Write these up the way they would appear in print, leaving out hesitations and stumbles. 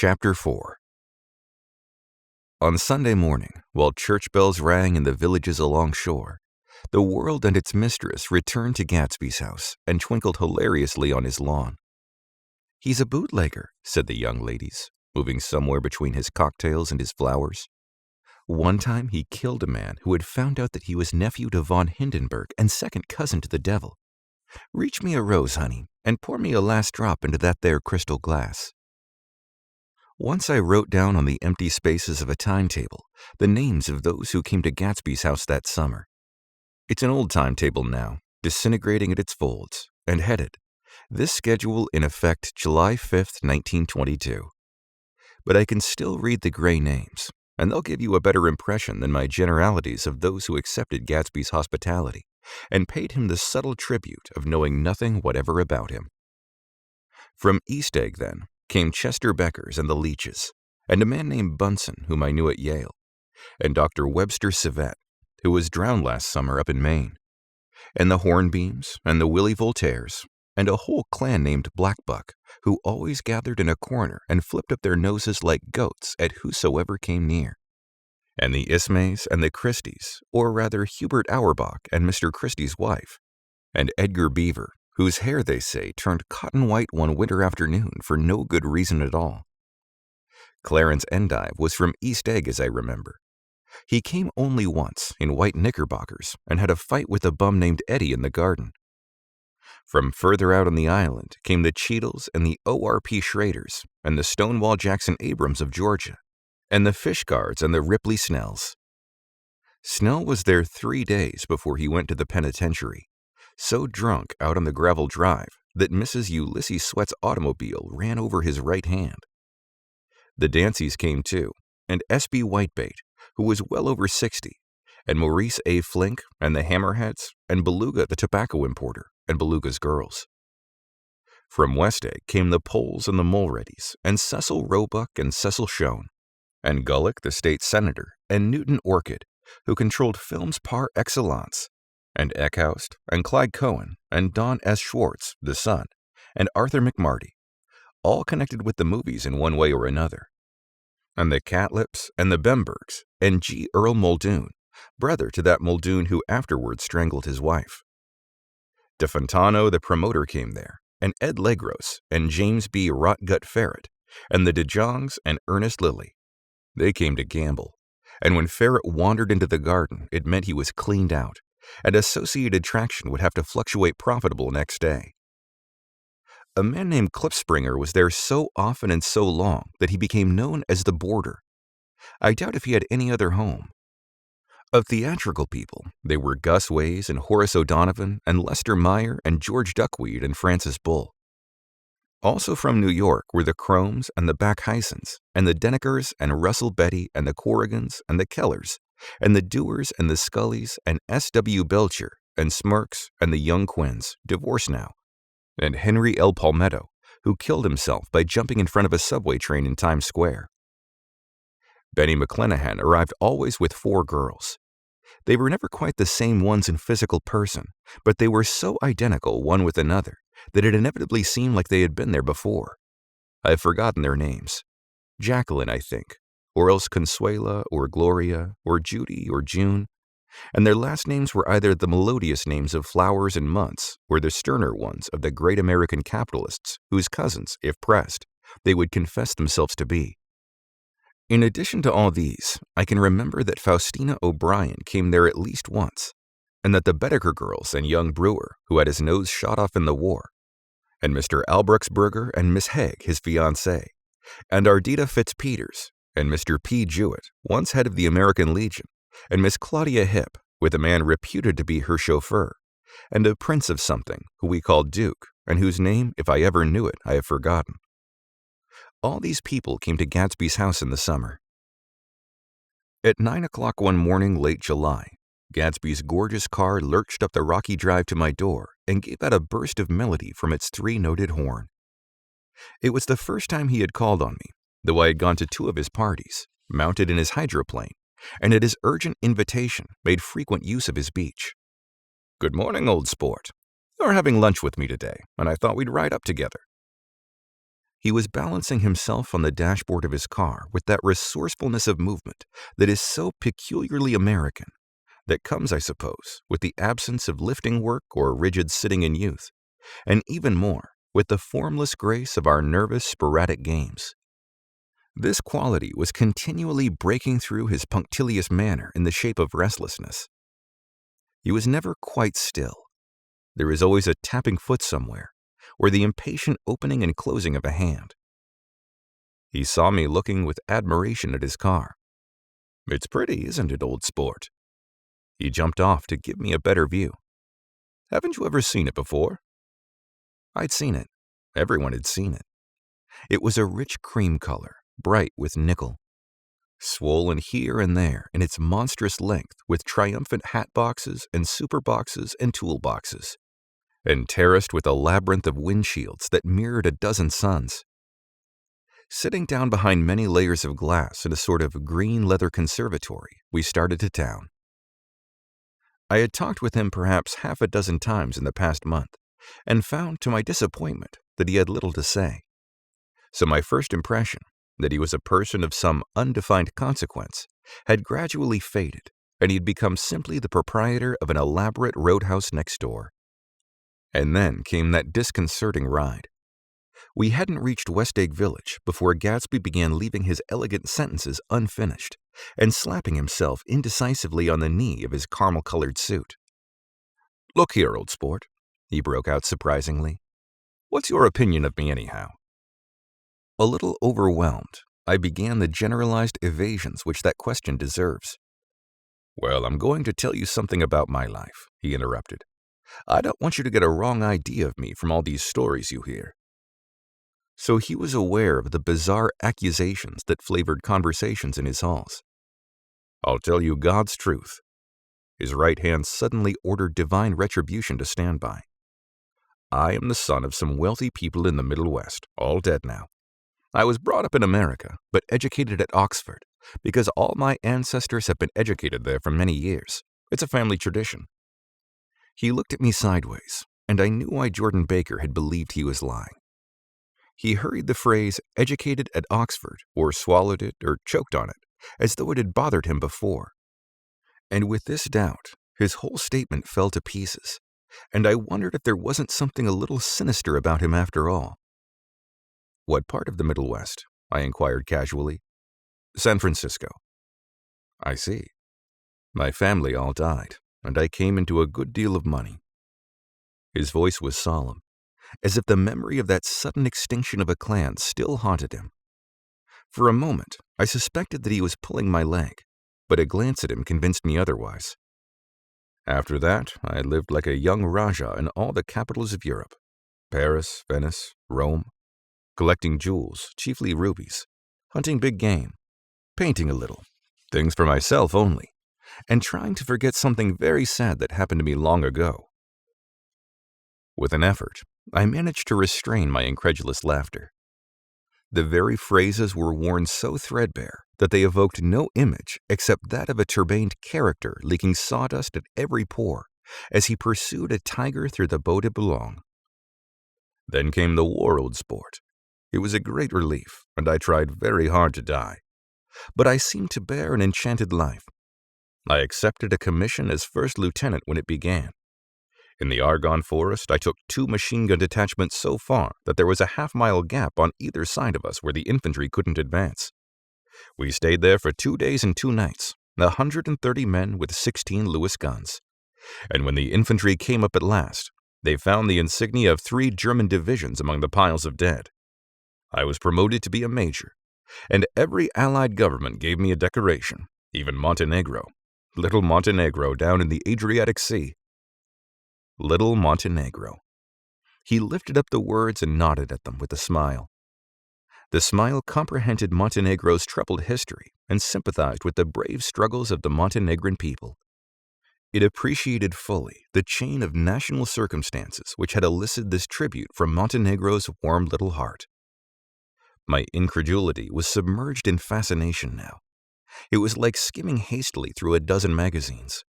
Chapter 4. On Sunday morning, while church bells rang in the villages along shore, the world and its mistress returned to Gatsby's house and twinkled hilariously on his lawn. "He's a bootlegger," said the young ladies, moving somewhere between his cocktails and his flowers. One time he killed a man who had found out that he was nephew to von Hindenburg and second cousin to the devil. "Reach me a rose, honey, and pour me a last drop into that there crystal glass." Once I wrote down on the empty spaces of a timetable the names of those who came to Gatsby's house that summer. It's an old timetable now, disintegrating at its folds, and headed, "This schedule in effect July 5th, 1922. But I can still read the gray names, and they'll give you a better impression than my generalities of those who accepted Gatsby's hospitality and paid him the subtle tribute of knowing nothing whatever about him. From East Egg, then, came Chester Beckers and the Leaches, and a man named Bunsen, whom I knew at Yale, and Dr. Webster Civet, who was drowned last summer up in Maine, and the Hornbeams, and the Willie Voltaires, and a whole clan named Blackbuck, who always gathered in a corner and flipped up their noses like goats at whosoever came near, and the Ismays and the Christies, or rather Hubert Auerbach and Mr. Christie's wife, and Edgar Beaver, whose hair, they say, turned cotton white one winter afternoon for no good reason at all. Clarence Endive was from East Egg, as I remember. He came only once, in white knickerbockers, and had a fight with a bum named Eddie in the garden. From further out on the island came the Cheadles and the O.R.P. Schraders, and the Stonewall Jackson Abrams of Georgia, and the Fishguards and the Ripley Snells. Snell was there 3 days before he went to the penitentiary, so drunk out on the gravel drive that Mrs. Ulysses Sweat's automobile ran over his right hand. The Danceys came too, and S.B. Whitebait, who was well over 60, and Maurice A. Flink, and the Hammerheads, and Beluga the tobacco importer, and Beluga's girls. From West Egg came the Poles and the Mulreadys, and Cecil Roebuck and Cecil Schoen, and Gulick the state senator, and Newton Orchid, who controlled films par excellence, and Eckhoust, and Clyde Cohen, and Don S. Schwartz, the son, and Arthur McMarty, all connected with the movies in one way or another, and the Catlips, and the Bembergs, and G. Earl Muldoon, brother to that Muldoon who afterwards strangled his wife. De Fontano, the promoter, came there, and Ed Legros, and James B. Rotgut Ferret, and the De Jongs, and Ernest Lilly. They came to gamble, and when Ferret wandered into the garden, it meant he was cleaned out, and Associated Traction would have to fluctuate profitable next day. A man named Klipspringer was there so often and so long that he became known as the Boarder. I doubt if he had any other home. Of theatrical people, they were Gus Ways and Horace O'Donovan and Lester Meyer and George Duckweed and Francis Bull. Also from New York were the Cromes and the Backhysons and the Denekers and Russell Betty and the Corrigans and the Kellers and the Dewars and the Scullys and S.W. Belcher and Smirks and the Young Quins, divorced now, and Henry L. Palmetto, who killed himself by jumping in front of a subway train in Times Square. Benny McClenahan arrived always with 4 girls. They were never quite the same ones in physical person, but they were so identical one with another that it inevitably seemed like they had been there before. I've forgotten their names. Jacqueline, I think, or else Consuela, or Gloria, or Judy, or June, and their last names were either the melodious names of flowers and months, or the sterner ones of the great American capitalists whose cousins, if pressed, they would confess themselves to be. In addition to all these, I can remember that Faustina O'Brien came there at least once, and that the Bedecker girls and young Brewer, who had his nose shot off in the war, and Mr. Albruxberger and Miss Haig, his fiancée, and Ardita Fitzpeters, and Mr. P. Jewett, once head of the American Legion, and Miss Claudia Hip, with a man reputed to be her chauffeur, and a prince of something, who we called Duke, and whose name, if I ever knew it, I have forgotten. All these people came to Gatsby's house in the summer. At 9 o'clock one morning late July, Gatsby's gorgeous car lurched up the rocky drive to my door and gave out a burst of melody from its 3-noted horn. It was the first time he had called on me, though I had gone to 2 of his parties, mounted in his hydroplane, and at his urgent invitation made frequent use of his beach. "Good morning, old sport. You're having lunch with me today, and I thought we'd ride up together." He was balancing himself on the dashboard of his car with that resourcefulness of movement that is so peculiarly American, that comes, I suppose, with the absence of lifting work or rigid sitting in youth, and even more, with the formless grace of our nervous, sporadic games. This quality was continually breaking through his punctilious manner in the shape of restlessness. He was never quite still. There is always a tapping foot somewhere, or the impatient opening and closing of a hand. He saw me looking with admiration at his car. "It's pretty, isn't it, old sport?" He jumped off to give me a better view. "Haven't you ever seen it before?" I'd seen it. Everyone had seen it. It was a rich cream color, bright with nickel, swollen here and there in its monstrous length with triumphant hat boxes and super boxes and tool boxes, and terraced with a labyrinth of windshields that mirrored a dozen suns. Sitting down behind many layers of glass in a sort of green leather conservatory, we started to town. I had talked with him perhaps half a dozen times in the past month, and found to my disappointment that he had little to say. So my first impression, that he was a person of some undefined consequence, had gradually faded, and he had become simply the proprietor of an elaborate roadhouse next door. And then came that disconcerting ride. We hadn't reached Westegg Village before Gatsby began leaving his elegant sentences unfinished and slapping himself indecisively on the knee of his caramel-colored suit. "Look here, old sport," he broke out surprisingly. "What's your opinion of me anyhow?" A little overwhelmed, I began the generalized evasions which that question deserves. "Well, I'm going to tell you something about my life," he interrupted. "I don't want you to get a wrong idea of me from all these stories you hear." So he was aware of the bizarre accusations that flavored conversations in his halls. "I'll tell you God's truth." His right hand suddenly ordered divine retribution to stand by. "I am the son of some wealthy people in the Middle West, all dead now. I was brought up in America, but educated at Oxford, because all my ancestors have been educated there for many years. It's a family tradition." He looked at me sideways, and I knew why Jordan Baker had believed he was lying. He hurried the phrase "educated at Oxford," or swallowed it, or choked on it, as though it had bothered him before. And with this doubt, his whole statement fell to pieces, and I wondered if there wasn't something a little sinister about him after all. "What part of the Middle West?" I inquired casually. "San Francisco." "I see. My family all died, and I came into a good deal of money." His voice was solemn, as if the memory of that sudden extinction of a clan still haunted him. For a moment, I suspected that he was pulling my leg, but a glance at him convinced me otherwise. "After that, I lived like a young Rajah in all the capitals of Europe, Paris, Venice, Rome, collecting jewels, chiefly rubies, hunting big game, painting a little, things for myself only, and trying to forget something very sad that happened to me long ago." With an effort, I managed to restrain my incredulous laughter. The very phrases were worn so threadbare that they evoked no image except that of a turbaned character leaking sawdust at every pore as he pursued a tiger through the Bois de Boulogne. "Then came the war, old sport. It was a great relief, and I tried very hard to die. But I seemed to bear an enchanted life. I accepted a commission as first lieutenant when it began. In the Argonne Forest, I took 2 machine-gun detachments so far that there was a half-mile gap on either side of us where the infantry couldn't advance. We stayed there for 2 days and 2 nights, 130 men with 16 Lewis guns. And when the infantry came up at last, they found the insignia of 3 German divisions among the piles of dead. I was promoted to be a major, and every Allied government gave me a decoration, even Montenegro. Little Montenegro down in the Adriatic Sea. Little Montenegro. He lifted up the words and nodded at them with a smile. The smile comprehended Montenegro's troubled history and sympathized with the brave struggles of the Montenegrin people. It appreciated fully the chain of national circumstances which had elicited this tribute from Montenegro's warm little heart. My incredulity was submerged in fascination now. It was like skimming hastily through a dozen magazines.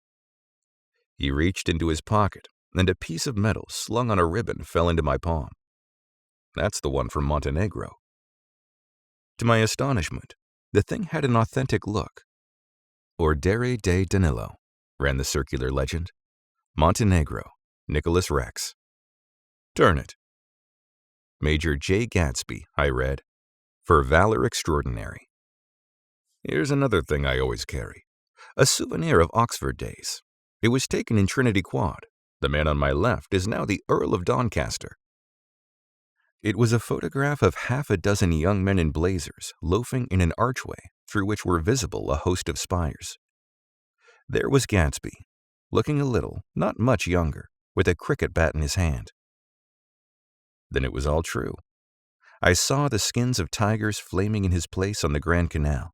He reached into his pocket, and a piece of metal slung on a ribbon fell into my palm. "That's the one from Montenegro," To my astonishment, the thing had an authentic look. Ordere de Danilo, ran the circular legend. Montenegro, Nicholas Rex. Turn it. Major Jay Gatsby, I read. For valor extraordinary. Here's another thing I always carry. A souvenir of Oxford days. It was taken in Trinity Quad. The man on my left is now the Earl of Doncaster. It was a photograph of half a dozen young men in blazers loafing in an archway through which were visible a host of spires. There was Gatsby, looking a little, not much younger, with a cricket bat in his hand. Then it was all true. I saw the skins of tigers flaming in his place on the Grand Canal.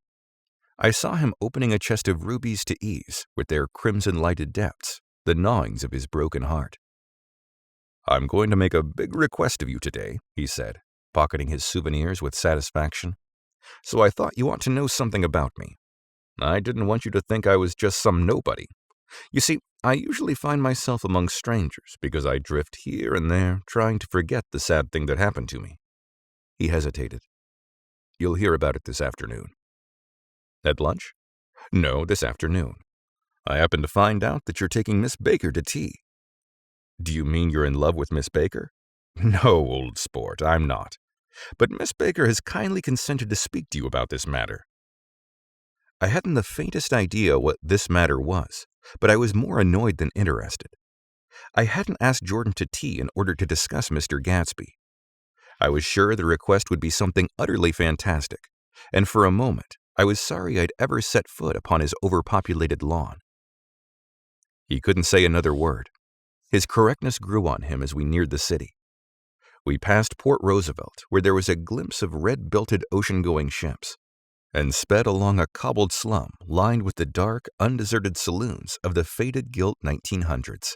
I saw him opening a chest of rubies to ease with their crimson-lighted depths, the gnawings of his broken heart. I'm going to make a big request of you today, he said, pocketing his souvenirs with satisfaction. So I thought you ought to know something about me. I didn't want you to think I was just some nobody. You see, I usually find myself among strangers because I drift here and there, trying to forget the sad thing that happened to me. He hesitated. You'll hear about it this afternoon. At lunch? No, this afternoon. I happen to find out that you're taking Miss Baker to tea. Do you mean you're in love with Miss Baker? No, old sport, I'm not. But Miss Baker has kindly consented to speak to you about this matter. I hadn't the faintest idea what this matter was, but I was more annoyed than interested. I hadn't asked Jordan to tea in order to discuss Mr. Gatsby. I was sure the request would be something utterly fantastic, and for a moment I was sorry I'd ever set foot upon his overpopulated lawn. He couldn't say another word. His correctness grew on him as we neared the city. We passed Port Roosevelt, where there was a glimpse of red-belted ocean-going ships, and sped along a cobbled slum lined with the dark, undeserted saloons of the faded gilt 1900s.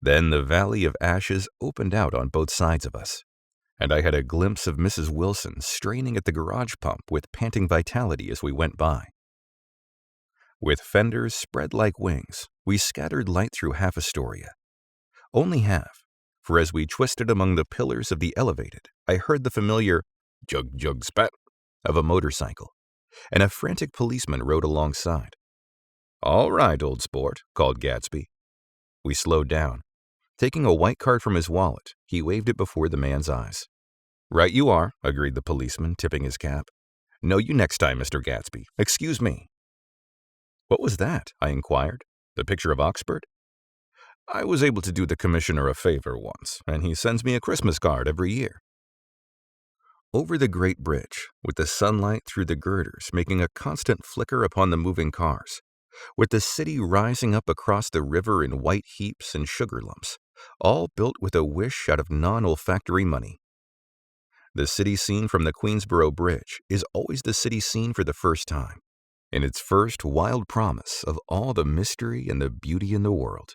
Then the Valley of Ashes opened out on both sides of us, and I had a glimpse of Mrs. Wilson straining at the garage pump with panting vitality as we went by. With fenders spread like wings, we scattered light through half Astoria. Only half, for as we twisted among the pillars of the elevated, I heard the familiar jug jug spat of a motorcycle, and a frantic policeman rode alongside. All right, old sport, called Gatsby. We slowed down. Taking a white card from his wallet, he waved it before the man's eyes. Right you are, agreed the policeman, tipping his cap. Know you next time, Mr. Gatsby. Excuse me. What was that? I inquired. The picture of Oxford? I was able to do the commissioner a favor once, and he sends me a Christmas card every year. Over the great bridge, with the sunlight through the girders making a constant flicker upon the moving cars, with the city rising up across the river in white heaps and sugar lumps, all built with a wish out of non-olfactory money. The city scene from the Queensboro Bridge is always the city scene for the first time, in its first wild promise of all the mystery and the beauty in the world.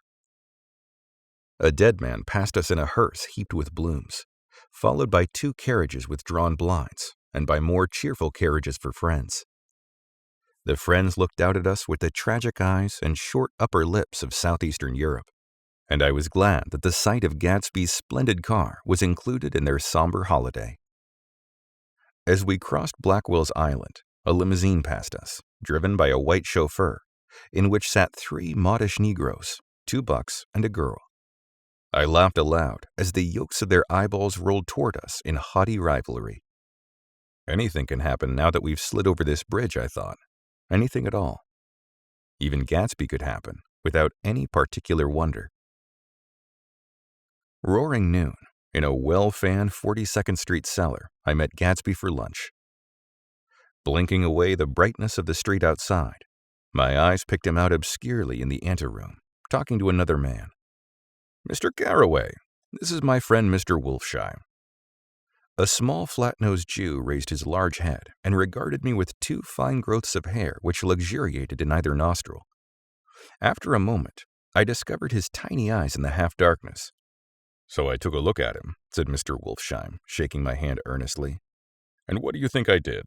A dead man passed us in a hearse heaped with blooms, followed by 2 carriages with drawn blinds, and by more cheerful carriages for friends. The friends looked out at us with the tragic eyes and short upper lips of southeastern Europe, and I was glad that the sight of Gatsby's splendid car was included in their somber holiday. As we crossed Blackwell's Island, a limousine passed us, driven by a white chauffeur, in which sat 3 modish Negroes, 2 bucks and a girl. I laughed aloud as the yolks of their eyeballs rolled toward us in haughty rivalry. Anything can happen now that we've slid over this bridge, I thought. Anything at all. Even Gatsby could happen, without any particular wonder. Roaring noon, in a well-fanned 42nd Street cellar, I met Gatsby for lunch. Blinking away the brightness of the street outside, my eyes picked him out obscurely in the anteroom, talking to another man. Mr. Carraway, this is my friend Mr. Wolfsheim. A small flat-nosed Jew raised his large head and regarded me with 2 fine growths of hair which luxuriated in either nostril. After a moment, I discovered his tiny eyes in the half-darkness. So I took a look at him, said Mr. Wolfsheim, shaking my hand earnestly. And what do you think I did?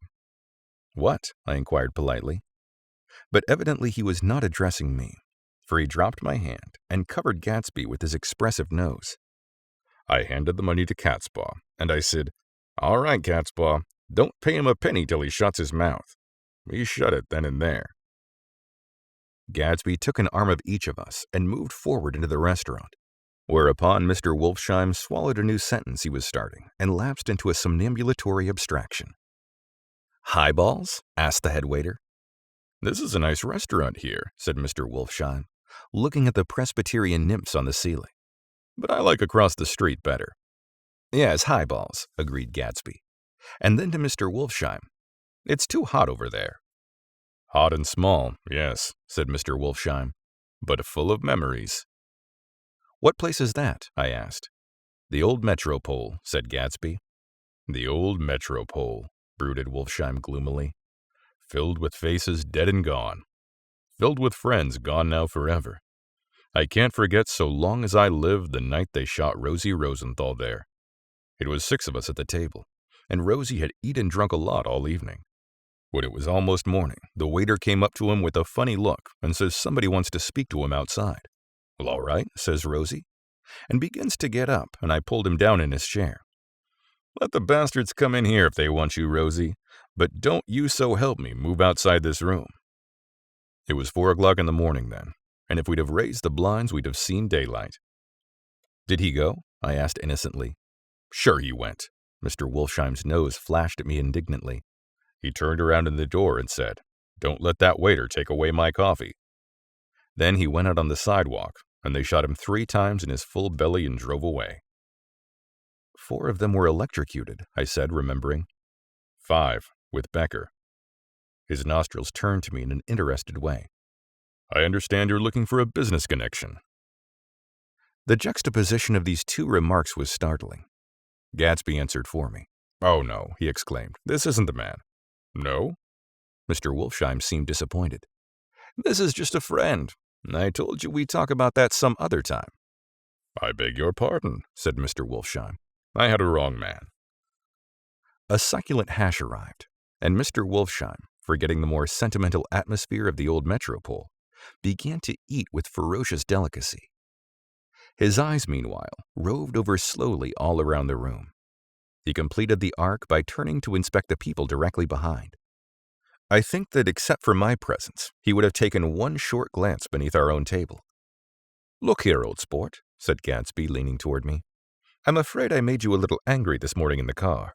What? I inquired politely. But evidently he was not addressing me, for he dropped my hand and covered Gatsby with his expressive nose. I handed the money to Catspaw, and I said, All right, Catspaw, Don't pay him a penny till he shuts his mouth. He shut it then and there. Gatsby took an arm of each of us and moved forward into the restaurant, whereupon Mr. Wolfsheim swallowed a new sentence he was starting and lapsed into a somnambulatory abstraction. "Highballs?" asked the head waiter. "This is a nice restaurant here," said Mr. Wolfsheim, looking at the Presbyterian nymphs on the ceiling. "But I like across the street better." "Yes, highballs," agreed Gatsby. And then to Mr. Wolfsheim, "It's too hot over there." "Hot and small, yes," said Mr. Wolfsheim, "but full of memories." "What place is that?" I asked. "The old Metropole," said Gatsby. "The old Metropole," brooded Wolfsheim gloomily. "Filled with faces dead and gone. Filled with friends gone now forever. I can't forget so long as I live the night they shot Rosie Rosenthal there. It was 6 of us at the table, and Rosie had eaten and drunk a lot all evening. When it was almost morning, the waiter came up to him with a funny look and says somebody wants to speak to him outside. Well, all right, says Rosie, and begins to get up, and I pulled him down in his chair. Let the bastards come in here if they want you, Rosie, but don't you so help me move outside this room. It was 4 o'clock in the morning then, and if we'd have raised the blinds, we'd have seen daylight. Did he go? I asked innocently. Sure he went. Mr. Wolfsheim's nose flashed at me indignantly. He turned around in the door and said, "Don't let that waiter take away my coffee." Then he went out on the sidewalk, and they shot him 3 times in his full belly and drove away. 4 of them were electrocuted, I said, remembering. 5, with Becker. His nostrils turned to me in an interested way. I understand you're looking for a business connection. The juxtaposition of these 2 remarks was startling. Gatsby answered for me. Oh no, he exclaimed. This isn't the man. No? Mr. Wolfsheim seemed disappointed. This is just a friend. I told you we'd talk about that some other time. I beg your pardon, said Mr. Wolfsheim. I had a wrong man. A succulent hash arrived, and Mr. Wolfsheim, forgetting the more sentimental atmosphere of the old metropole, began to eat with ferocious delicacy. His eyes, meanwhile, roved over slowly all around the room. He completed the arc by turning to inspect the people directly behind. I think that except for my presence, he would have taken one short glance beneath our own table. Look here, old sport, said Gatsby, leaning toward me. I'm afraid I made you a little angry this morning in the car.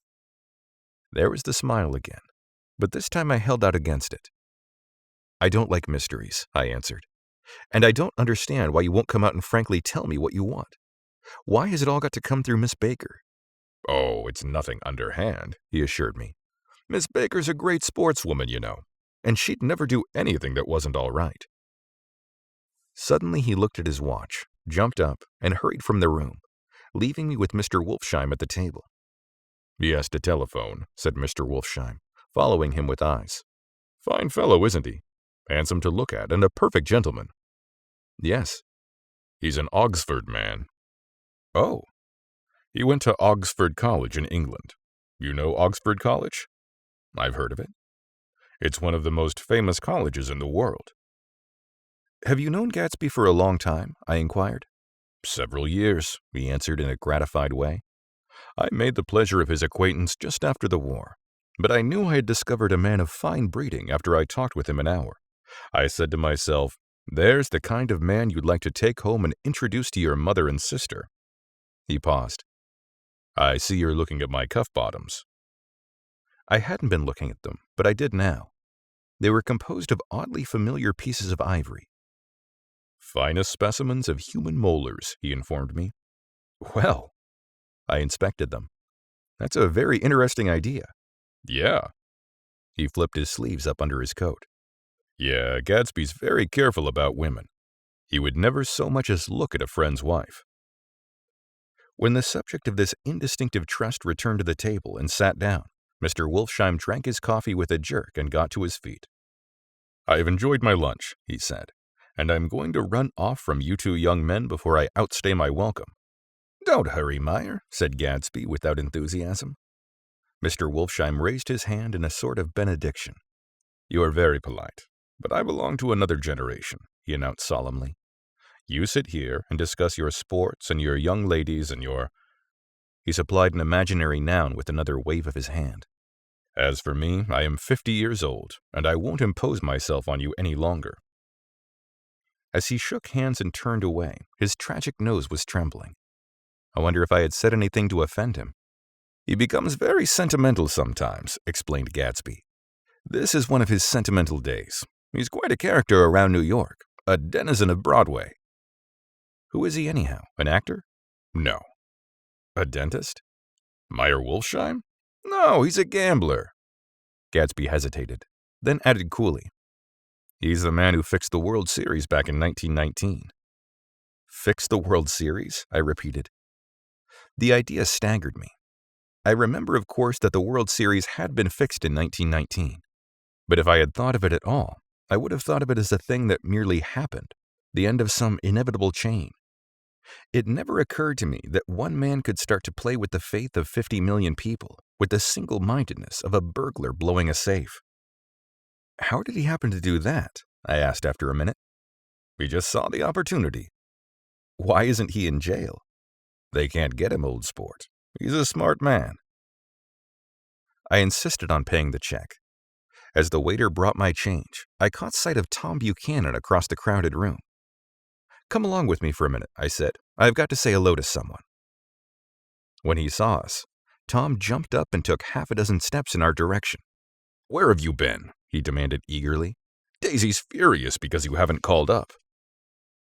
There was the smile again, but this time I held out against it. I don't like mysteries, I answered, and I don't understand why you won't come out and frankly tell me what you want. Why has it all got to come through Miss Baker? Oh, it's nothing underhand, he assured me. Miss Baker's a great sportswoman, you know, and she'd never do anything that wasn't all right. Suddenly he looked at his watch, jumped up, and hurried from the room, leaving me with Mr. Wolfsheim at the table. He has to telephone, said Mr. Wolfsheim, following him with eyes. Fine fellow, isn't he? Handsome to look at, and a perfect gentleman. Yes. He's an Oxford man. Oh. He went to Oxford College in England. You know Oxford College? I've heard of it. It's one of the most famous colleges in the world. Have you known Gatsby for a long time? I inquired. Several years, he answered in a gratified way. I made the pleasure of his acquaintance just after the war, but I knew I had discovered a man of fine breeding after I talked with him an hour. I said to myself, there's the kind of man you'd like to take home and introduce to your mother and sister. He paused. I see you're looking at my cuff bottoms. I hadn't been looking at them, but I did now. They were composed of oddly familiar pieces of ivory. Finest specimens of human molars, he informed me. Well, I inspected them. That's a very interesting idea. Yeah. He flipped his sleeves up under his coat. Yeah, Gatsby's very careful about women. He would never so much as look at a friend's wife. When the subject of this indistinctive trust returned to the table and sat down, Mr. Wolfsheim drank his coffee with a jerk and got to his feet. I have enjoyed my lunch, he said, and I'm going to run off from you 2 young men before I outstay my welcome. Don't hurry, Meyer, said Gatsby without enthusiasm. Mr. Wolfsheim raised his hand in a sort of benediction. You are very polite, but I belong to another generation, he announced solemnly. You sit here and discuss your sports and your young ladies and your... He supplied an imaginary noun with another wave of his hand. As for me, I am 50 years old, and I won't impose myself on you any longer." As he shook hands and turned away, his tragic nose was trembling. I wonder if I had said anything to offend him. "He becomes very sentimental sometimes," explained Gatsby. "This is one of his sentimental days. He's quite a character around New York, a denizen of Broadway." "Who is he anyhow? An actor?" "No." "A dentist?" "Meyer Wolfsheim?" "No, he's a gambler." Gatsby hesitated, then added coolly, "He's the man who fixed the World Series back in 1919. "Fixed the World Series?" I repeated. The idea staggered me. I remember, of course, that the World Series had been fixed in 1919. But if I had thought of it at all, I would have thought of it as a thing that merely happened, the end of some inevitable chain. It never occurred to me that one man could start to play with the faith of 50 million people with the single-mindedness of a burglar blowing a safe. "How did he happen to do that?" I asked after a minute. "He just saw the opportunity." "Why isn't he in jail?" "They can't get him, old sport. He's a smart man." I insisted on paying the check. As the waiter brought my change, I caught sight of Tom Buchanan across the crowded room. "Come along with me for a minute," I said. "I've got to say hello to someone." When he saw us, Tom jumped up and took half a dozen steps in our direction. "Where have you been?" he demanded eagerly. "Daisy's furious because you haven't called up."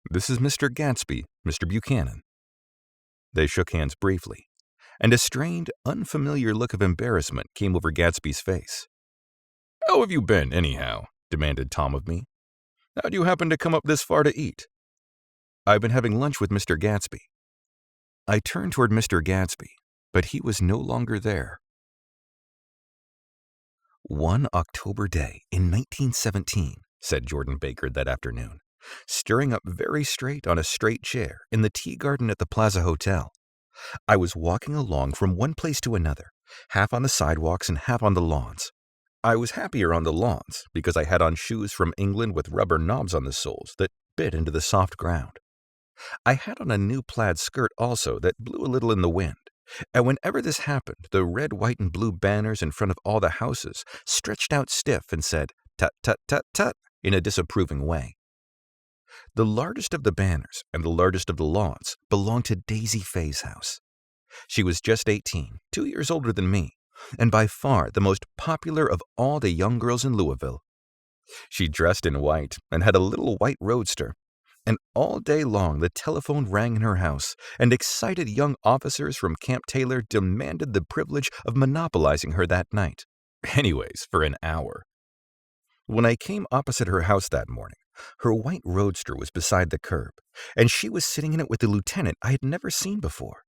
"This is Mr. Gatsby, Mr. Buchanan." They shook hands briefly, and a strained, unfamiliar look of embarrassment came over Gatsby's face. "How have you been, anyhow?" demanded Tom of me. "How'd you happen to come up this far to eat?" "I've been having lunch with Mr. Gatsby." I turned toward Mr. Gatsby, but he was no longer there. "One October day in 1917, said Jordan Baker that afternoon, stirring up very straight on a straight chair in the tea garden at the Plaza Hotel. I was walking along from one place to another, half on the sidewalks and half on the lawns. I was happier on the lawns because I had on shoes from England with rubber knobs on the soles that bit into the soft ground. I had on a new plaid skirt also that blew a little in the wind, and whenever this happened, the red, white, and blue banners in front of all the houses stretched out stiff and said, 'Tut, tut, tut, tut,' in a disapproving way. The largest of the banners and the largest of the lawns belonged to Daisy Faye's house. She was just 18, 2 years older than me, and by far the most popular of all the young girls in Louisville. She dressed in white and had a little white roadster, and all day long the telephone rang in her house, and excited young officers from Camp Taylor demanded the privilege of monopolizing her that night. Anyways, for an hour. When I came opposite her house that morning, her white roadster was beside the curb, and she was sitting in it with a lieutenant I had never seen before.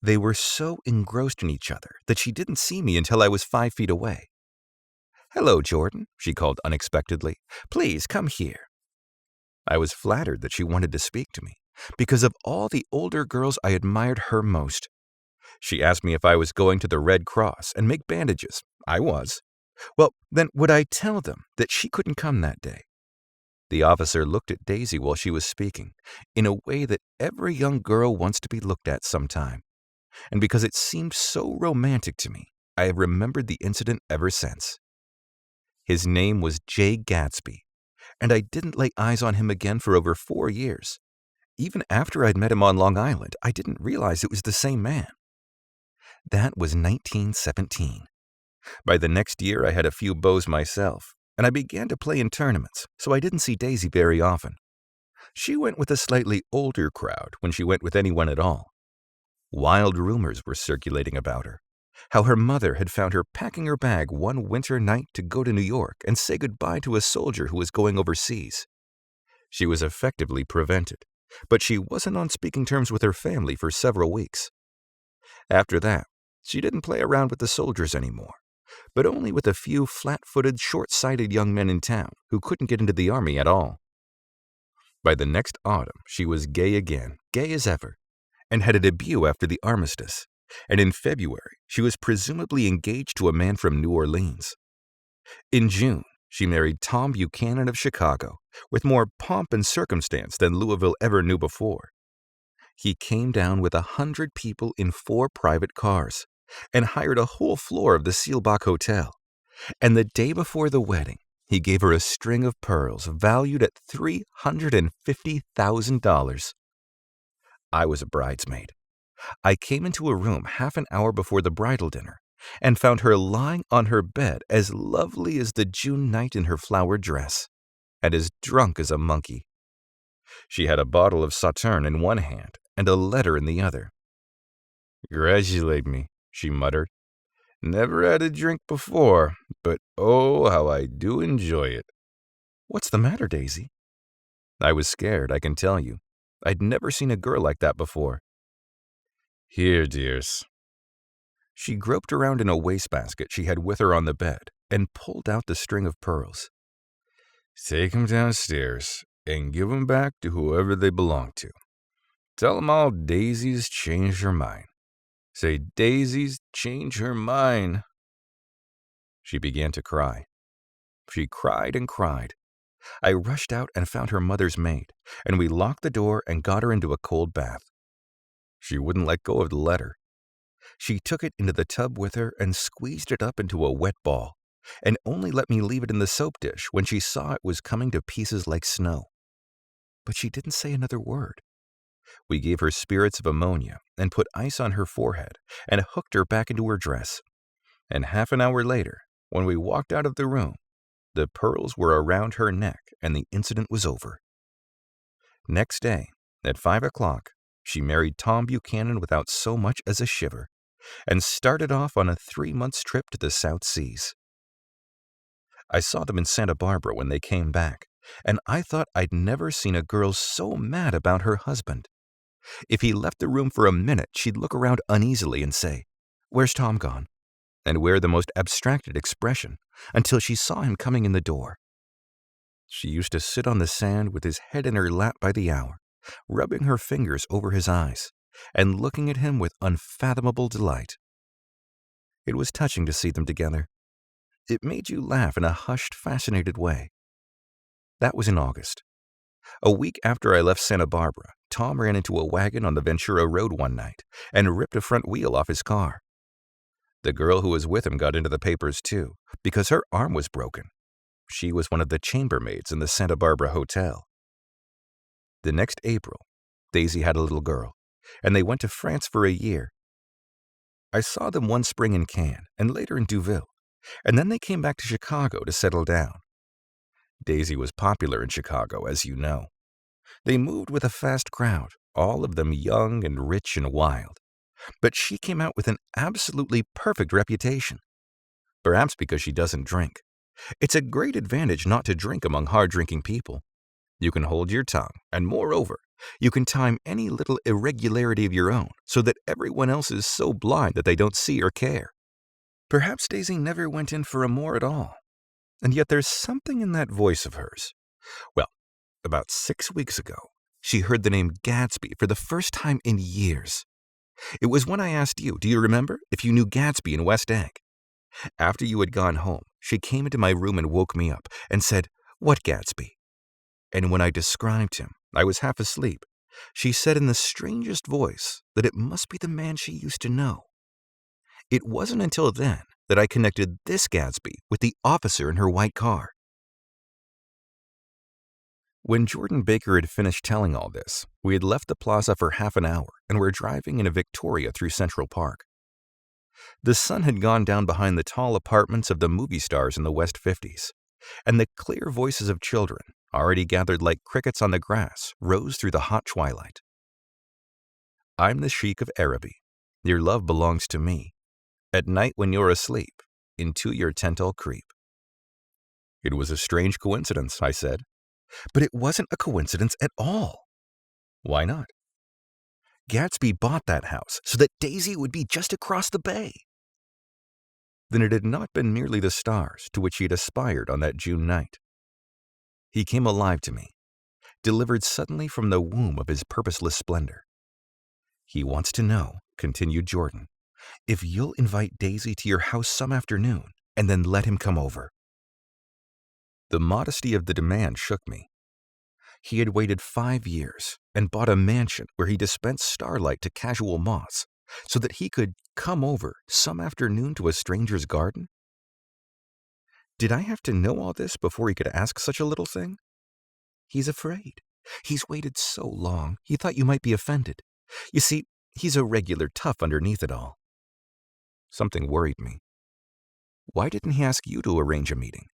They were so engrossed in each other that she didn't see me until I was 5 feet away. "Hello, Jordan," she called unexpectedly. "Please come here." I was flattered that she wanted to speak to me, because of all the older girls I admired her most. She asked me if I was going to the Red Cross and make bandages. I was. Well, then would I tell them that she couldn't come that day? The officer looked at Daisy while she was speaking, in a way that every young girl wants to be looked at sometime. And because it seemed so romantic to me, I have remembered the incident ever since. His name was Jay Gatsby, and I didn't lay eyes on him again for over 4 years. Even after I'd met him on Long Island, I didn't realize it was the same man. That was 1917. By the next year, I had a few beaux myself, and I began to play in tournaments, so I didn't see Daisy very often. She went with a slightly older crowd when she went with anyone at all. Wild rumors were circulating about her, how her mother had found her packing her bag one winter night to go to New York and say goodbye to a soldier who was going overseas. She was effectively prevented, but she wasn't on speaking terms with her family for several weeks. After that, she didn't play around with the soldiers anymore, but only with a few flat-footed, short-sighted young men in town who couldn't get into the army at all. By the next autumn, she was gay again, gay as ever, and had a debut after the armistice, and in February, she was presumably engaged to a man from New Orleans. In June, she married Tom Buchanan of Chicago, with more pomp and circumstance than Louisville ever knew before. He came down with 100 people in 4 private cars, and hired a whole floor of the Seelbach Hotel. And the day before the wedding, he gave her a string of pearls valued at $350,000. I was a bridesmaid. I came into a room half an hour before the bridal dinner and found her lying on her bed as lovely as the June night in her flowered dress, and as drunk as a monkey. She had a bottle of Sauterne in one hand and a letter in the other. "Congratulate me," she muttered. "Never had a drink before, but oh, how I do enjoy it." "What's the matter, Daisy?" I was scared, I can tell you. I'd never seen a girl like that before. "Here, dears." She groped around in a wastebasket she had with her on the bed and pulled out the string of pearls. "Take 'em downstairs and give 'em back to whoever they belong to. Tell 'em all Daisy's changed her mind. Say Daisy's changed her mind." She began to cry. She cried and cried. I rushed out and found her mother's maid, and we locked the door and got her into a cold bath. She wouldn't let go of the letter. She took it into the tub with her and squeezed it up into a wet ball, and only let me leave it in the soap dish when she saw it was coming to pieces like snow. But she didn't say another word. We gave her spirits of ammonia and put ice on her forehead and hooked her back into her dress. And half an hour later, when we walked out of the room, the pearls were around her neck and the incident was over. Next day, at 5 o'clock, she married Tom Buchanan without so much as a shiver, and started off on a 3-month trip to the South Seas. I saw them in Santa Barbara when they came back, and I thought I'd never seen a girl so mad about her husband. If he left the room for a minute, she'd look around uneasily and say, "Where's Tom gone?" and wear the most abstracted expression until she saw him coming in the door. She used to sit on the sand with his head in her lap by the hour, rubbing her fingers over his eyes and looking at him with unfathomable delight. It was touching to see them together. It made you laugh in a hushed, fascinated way. That was in August. A week after I left Santa Barbara, Tom ran into a wagon on the Ventura Road one night and ripped a front wheel off his car. The girl who was with him got into the papers too, because her arm was broken. She was one of the chambermaids in the Santa Barbara Hotel. The next April, Daisy had a little girl, and they went to France for a year. I saw them one spring in Cannes and later in Deauville, and then they came back to Chicago to settle down. Daisy was popular in Chicago, as you know. They moved with a fast crowd, all of them young and rich and wild. But she came out with an absolutely perfect reputation. Perhaps because she doesn't drink. It's a great advantage not to drink among hard-drinking people. You can hold your tongue, and moreover, you can time any little irregularity of your own so that everyone else is so blind that they don't see or care. Perhaps Daisy never went in for amour at all. And yet there's something in that voice of hers. Well, about 6 weeks ago, she heard the name Gatsby for the first time in years. It was when I asked you, do you remember, if you knew Gatsby in West Egg? After you had gone home, she came into my room and woke me up and said, "What Gatsby?" And when I described him, I was half asleep. She said in the strangest voice that it must be the man she used to know. It wasn't until then that I connected this Gatsby with the officer in her white car. When Jordan Baker had finished telling all this, we had left the plaza for half an hour and were driving in a Victoria through Central Park. The sun had gone down behind the tall apartments of the movie stars in the West 50s, and the clear voices of children, already gathered like crickets on the grass, rose through the hot twilight. I'm the Sheik of Araby. Your love belongs to me. At night when you're asleep, into your tent I'll creep. It was a strange coincidence, I said. But it wasn't a coincidence at all. Why not? Gatsby bought that house so that Daisy would be just across the bay. Then it had not been merely the stars to which he had aspired on that June night. He came alive to me, delivered suddenly from the womb of his purposeless splendor. He wants to know, continued Jordan, if you'll invite Daisy to your house some afternoon and then let him come over. The modesty of the demand shook me. He had waited 5 years and bought a mansion where he dispensed starlight to casual moths so that he could come over some afternoon to a stranger's garden? Did I have to know all this before he could ask such a little thing? He's afraid. He's waited so long, he thought you might be offended. You see, he's a regular tough underneath it all. Something worried me. Why didn't he ask you to arrange a meeting?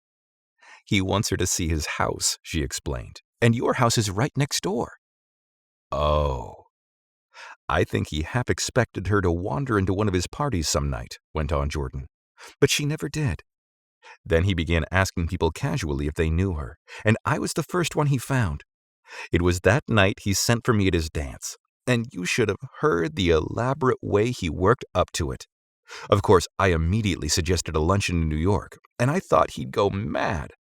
He wants her to see his house, she explained, and your house is right next door. Oh. I think he half expected her to wander into one of his parties some night, went on Jordan. But she never did. Then he began asking people casually if they knew her, and I was the first one he found. It was that night he sent for me at his dance, and you should have heard the elaborate way he worked up to it. Of course, I immediately suggested a luncheon in New York, and I thought he'd go mad.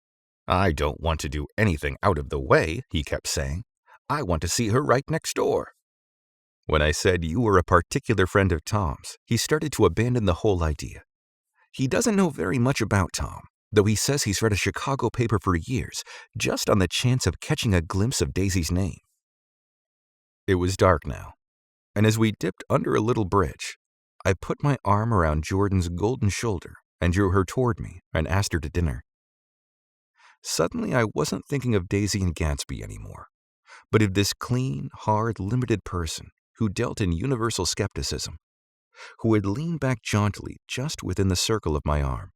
I don't want to do anything out of the way, he kept saying. I want to see her right next door. When I said you were a particular friend of Tom's, he started to abandon the whole idea. He doesn't know very much about Tom, though he says he's read a Chicago paper for years, just on the chance of catching a glimpse of Daisy's name. It was dark now, and as we dipped under a little bridge, I put my arm around Jordan's golden shoulder and drew her toward me and asked her to dinner. Suddenly I wasn't thinking of Daisy and Gatsby anymore, but of this clean, hard, limited person who dealt in universal skepticism, who had leaned back jauntily just within the circle of my arm.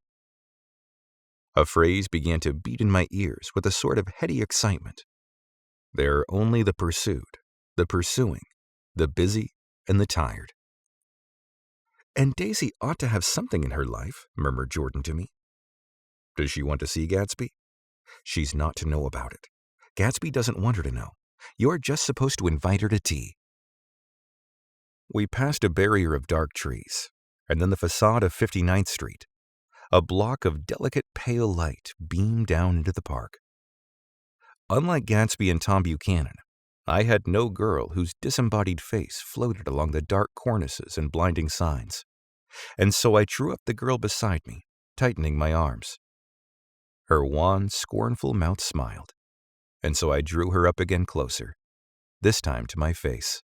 A phrase began to beat in my ears with a sort of heady excitement. There are only the pursued, the pursuing, the busy, and the tired. And Daisy ought to have something in her life, murmured Jordan to me. Does she want to see Gatsby? She's not to know about it. Gatsby doesn't want her to know. You're just supposed to invite her to tea. We passed a barrier of dark trees, and then the facade of 59th Street. A block of delicate pale light beamed down into the park. Unlike Gatsby and Tom Buchanan, I had no girl whose disembodied face floated along the dark cornices and blinding signs, and so I drew up the girl beside me, tightening my arms. Her wan, scornful mouth smiled, and so I drew her up again closer, this time to my face.